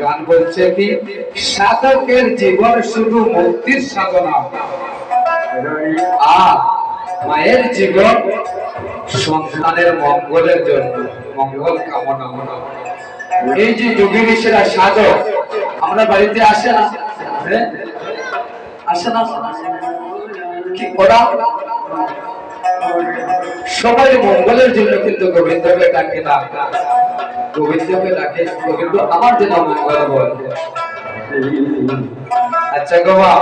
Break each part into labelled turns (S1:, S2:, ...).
S1: গান বলছে কি সাধকের জীবন শুধু মুক্তির সাধনা আর মায়ের জীবন সন্তানের মঙ্গলের জন্য মঙ্গল কামনা। এই যে যোগী ঋষিরা সাধক আমরা বাড়িতে আসে না, আসে না কি ওরা সবাই মঙ্গলের জন্য কিন্তু গোবিন্দকে ডাকে না, গোবিন্দকে ডাকে গোবিন্দ আমার জন্য মঙ্গল বল। আচ্ছা গোবা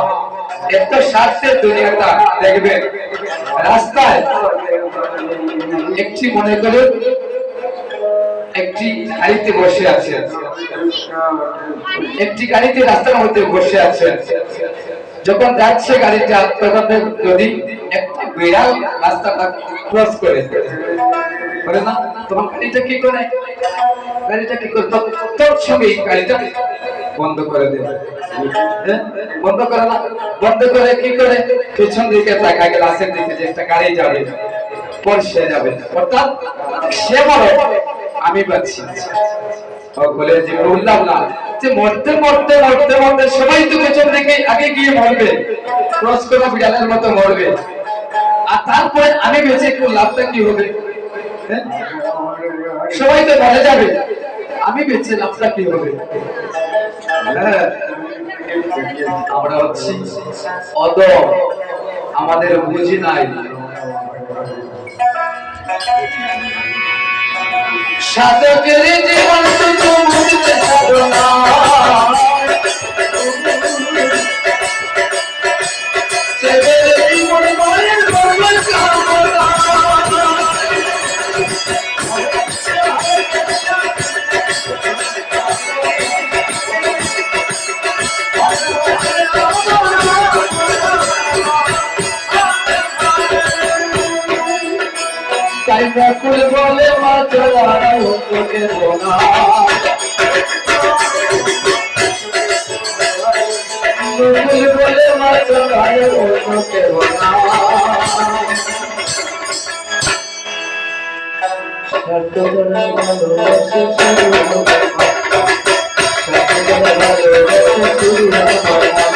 S1: এত স্বার্থের দুনিয়াটা দেখবেন রাস্তায় একটি মনে করে একটি গাড়িতে বসে আছে, একটি গাড়িতে রাস্তার মধ্যে বসে আছে, যখন যাচ্ছে গাড়িটা তখন যদি একটা বিড়াল রাস্তাটা ক্রস করে না তখন গাড়িটা কি করে, গাড়িটা কি করে তোর সঙ্গে গাড়িটা বন্ধ করে দেবে, বন্ধ করে না, বন্ধ করে কি করে পেছন দিকে তাকায় গ্লাসের দিকে যে একটা গাড়ি যাবে পর সে যাবে, অর্থাৎ সে বলে আমি পাচ্ছি বলে যে বললাম না যে মরতে মরতে মরতে মরতে সবাই তো পেছন দিকে আগে গিয়ে মরবে, ক্রস করা বিড়ালের মতো মরবে, আর তারপরে আমি বেঁচে একটু লাভটা কি হবে, সবাই তো মরে যাবে, আমি বেঁচে লাভটা কি হবে। আমরা হচ্ছি অদম, আমাদের বুঝি নাই সাধকের জীবন শুধু মুক্তির সাধনা সেদের জীবন মায়ের মঙ্গল কামনা। তাই ব্যাকুল বলে মা চলায় তোকে বোনা, ব্যাকুল বলে মা চলায় তোকে বোনা, শর্ত করে ভালোবাসে শুরু, শর্ত করে ভালোবাসে শুরু।